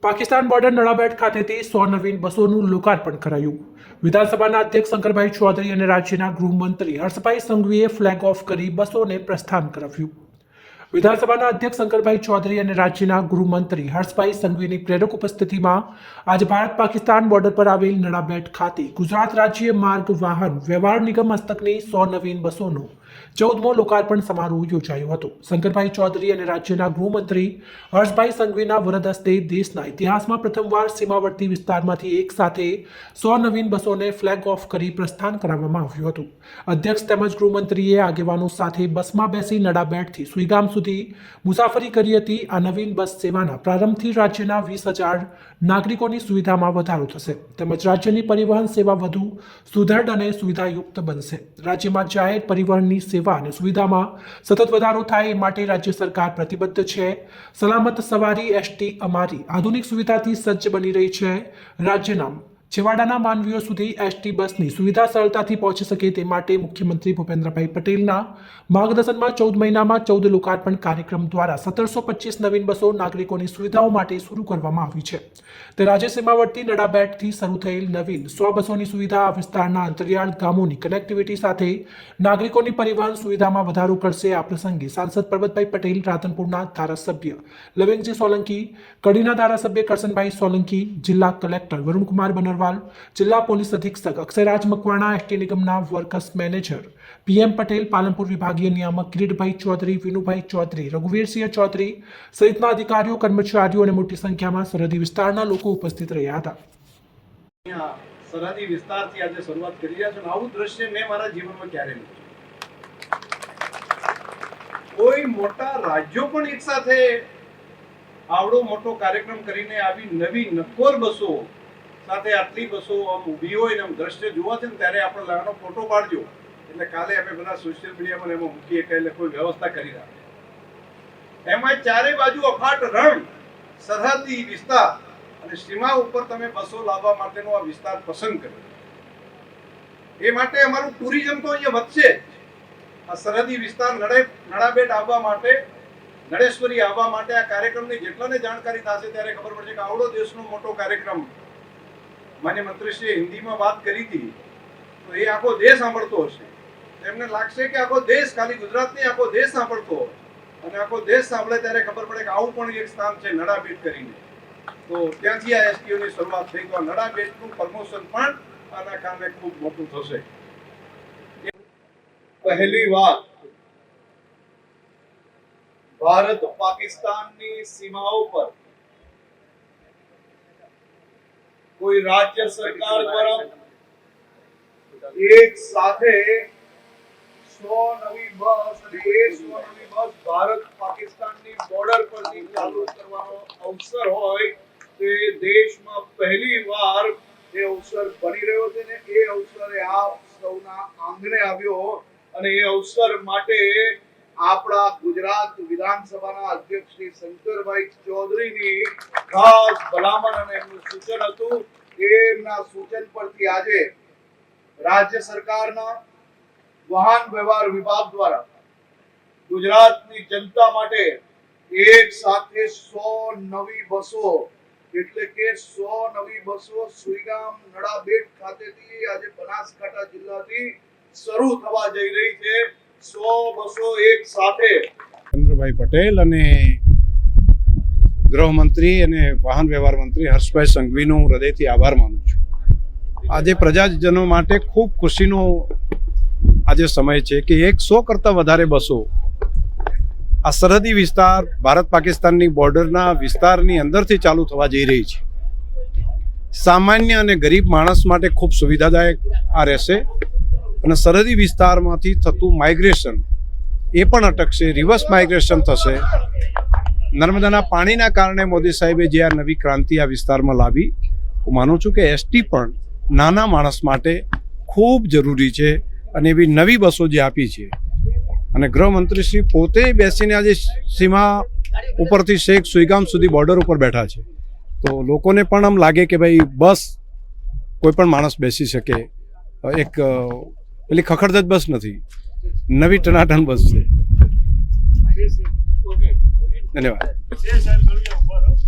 Pakistan border Nadabet ખાતેથી 100 નવીન બસોનું લોકાર્પણ કરાયું। વિધાનસભાના અધ્યક્ષ શંકરભાઈ ચૌધરી અને રાજ્યના ગૃહમંત્રી હર્ષભાઈ સંઘવીએ ફ્લેગ ઓફ કરી બસોને પ્રસ્થાન કરાવ્યું। વિધાનસભાના અધ્યક્ષ શંકરભાઈ ચૌધરી અને રાજ્યના ગૃહમંત્રી હર્ષભાઈ સંઘવીની પ્રેરક ઉપસ્થિતિમાં આજે ભારત પાકિસ્તાન બોર્ડર પર આવેલ નડાબેટ ખાતે ગુજરાત રાજ્ય માર્ગ વાહન વ્યવહાર નિગમ હસ્તકની 100 નવીન બસોનો 14મો લોકાર્પણ સમારોહ યોજાયો હતો। શંકરભાઈ ચૌધરી અને રાજ્યના ગૃહમંત્રી હર્ષભાઈ સંઘવીના વરદ હસ્તે દેશના ઇતિહાસમાં પ્રથમવાર સીમાવર્તી વિસ્તારમાંથી એક સાથે 100 નવીન બસોને ફ્લેગ ઓફ કરી પ્રસ્થાન કરાવવામાં આવ્યું હતું। અધ્યક્ષ તેમજ ગૃહમંત્રીએ આગેવાનો સાથે બસમાં બેસી નડાબેટથી સુઈગામ સુધી મુસાફરી કરી હતી। આ નવીન બસ સેવાના પ્રારંભથી રાજ્યના 20,000 નાગરિકોની સુવિધામાં વધારો થશે તેમજ રાજ્યની પરિવહન સેવા વધુ સુદૃઢ અને સુવિધાયુક્ત બનશે। રાજ્યમાં જાહેર પરિવહનની સેવા અને સુવિધામાં સતત વધારો થાય એ માટે રાજ્ય સરકાર પ્રતિબદ્ધ છે। સલામત સવારી એસટી અમારી આધુનિક સુવિધાથી સજ્જ બની રહી છે। રાજ્યના છેવાડાના માનવીઓ સુધી એસટી બસની સુવિધા સરળતાથી પહોંચી શકે તે માટે મુખ્યમંત્રી ભૂપેન્દ્રભાઈ પટેલના માર્ગદર્શનમાં 14 મહિનામાં 14 લોકાર્પણ કાર્યક્રમ દ્વારા 1725 નવીન બસો નાગરિકોની સુવિધાઓ માટે શરૂ કરવામાં આવી છે। તે રાજ્ય સીમાવર્તી નડાબેટથી શરૂ થયેલ નવીન 100 બસોની સુવિધા આ વિસ્તારના અંતરિયાળ ગામોની કનેક્ટિવિટી સાથે નાગરિકોની પરિવહન સુવિધામાં વધારો કરશે। આ પ્રસંગે સાંસદ પરબતભાઈ પટેલ, રાધનપુરના ધારાસભ્ય લવિંગજી સોલંકી, કડીના ધારાસભ્ય કરશનભાઈ સોલંકી, જિલ્લા કલેક્ટર વરુણકુમાર બનર, જિલ્લા પોલીસ અધિક્ષક અક્ષયરાજ મકવાણા, એસટી નિગમના works manager PM Patel, Palanpur વિભાગીય નિયામક કિરીટભાઈ ચૌધરી, વિનુભાઈ ચૌધરી, રઘુવીરસિંહ ચૌધરી સહિતના અધિકારીઓ, કર્મચારીઓ અને મોટી સંખ્યામાં સરહદી વિસ્તારના લોકો ઉપસ્થિત રહ્યા હતા। સરહદી વિસ્તારથી આજે શરૂઆત કરી રહ્યા છે। આવું દ્રશ્ય મેં મારા જીવનમાં ક્યારે નહીં। કોઈ મોટા રાજ્યો પણ એક સાથે આવડો મોટો કાર્યક્રમ કરીને આવી નવી નક્કોર બસો સાથે આટલી બસો આમ ઊભી હોય ને આમ દ્રશ્ય જોવા છે ને ત્યારે આપણે લાગનો ફોટો પાડજો એટલે કાલે આપણે બધા સોશિયલ મીડિયામાં એમાં મૂકીએ કે એટલે કોઈ વ્યવસ્થા કરી રાખે। એમાં ચારે બાજુ અફાટ રણ, સરહદી વિસ્તાર અને સીમા ઉપર તમે બસો લાવવા માટેનો આ વિસ્તાર પસંદ કર્યો। એ માટે અમારું ટુરિઝમ તો અહીંયા વધશે। આ સરહદી વિસ્તાર નડાબેટ આવવા માટે, નડેશ્વરી આવવા માટે આ કાર્યક્રમની જેટલાને જાણકારી થશે ત્યારે ખબર પડશે કે આવડો દેશનો મોટો કાર્યક્રમ માન્ય મંત્રીશ્રીએ હિન્દીમાં વાત કરી હતી તો એ આખો દેશ સાંભળતો હશે। એમને લાગશે કે આખો દેશ, ખાલી ગુજરાત નહીં આખો દેશ સાંભળતો હોય અને આખો દેશ સાંભળે ત્યારે ખબર પડે કે આવું પણ એક સ્થાન છે નડાબેટ કરીને। તો ત્યાંથી આ એસટીઓની શરૂઆત થઈ તો નડાબેટનું પ્રમોશન પણ આના કારણે ખૂબ મોટું થશે। પહેલી વાર ભારત પાકિસ્તાનની સીમાઓ પર કોઈ રાજ્ય સરકાર દ્વારા એક સાથે 100 નવી બસ અને એ 100 નવી બસ ભારત પાકિસ્તાનની બોર્ડર પરથી ચાલુ કરવાનો અવસર હોય તે દેશમાં પહેલી વાર એ અવસર બની રહ્યો છે ને એ અવસરે આપ સૌના આંગણે આવ્યો અને એ અવસર માટે આપણા ગુજરાત વિધાનસભાના અધ્યક્ષ શ્રી શંકરભાઈ ચૌધરીની ખાસ ભલામણ અને એમનું સૂચન હતું। એમના સૂચન પરથી આજે રાજ્ય સરકારના વાહન વ્યવહાર વિભાગ દ્વારા ગુજરાતની જનતા માટે એક સાથે 100 નવી બસો એટલે કે 100 નવી બસો સુઈગામ નડાબેટ ખાતેથી આજે બનાસકાંઠા જિલ્લાથી શરૂ થવા જઈ રહી છે। 100 બસો એક સાથે ચંદ્રભાઈ પટેલ અને ગૃહમંત્રી અને વાહન વ્યવહાર મંત્રી હર્ષભાઈ સંઘવીનો હું હૃદયથી આભાર માનું છું। આજે પ્રજાજનો માટે ખૂબ ખુશીનો આજે સમય છે કે 100 કરતાં વધારે બસો આ સરહદી વિસ્તાર ભારત પાકિસ્તાનની બોર્ડરના વિસ્તારની અંદરથી ચાલુ થવા જઈ રહી છે। સામાન્ય અને ગરીબ માણસ માટે ખૂબ સુવિધાદાયક આ રહેશે અને સરહદી વિસ્તારમાંથી થતું માઇગ્રેશન એ પણ અટકશે, રિવર્સ માઇગ્રેશન થશે। નર્મદાના પાણીના કારણે મોદી સાહેબે જે આ નવી ક્રાંતિ આ વિસ્તારમાં લાવી, હું માનું છું કે એસટી પણ નાના માણસ માટે ખૂબ જરૂરી છે અને એવી નવી બસો જે આપી છે અને ગૃહમંત્રીશ્રી પોતે બેસીને આજે સીમા ઉપરથી શેખ સુઈગામ સુધી બોર્ડર ઉપર બેઠા છે તો લોકોને પણ આમ લાગે કે ભાઈ બસ કોઈ પણ માણસ બેસી શકે। એક પેલી ખખડધજ બસ નથી, નવી ટનાટન બસ છે। ધન્યવાદ।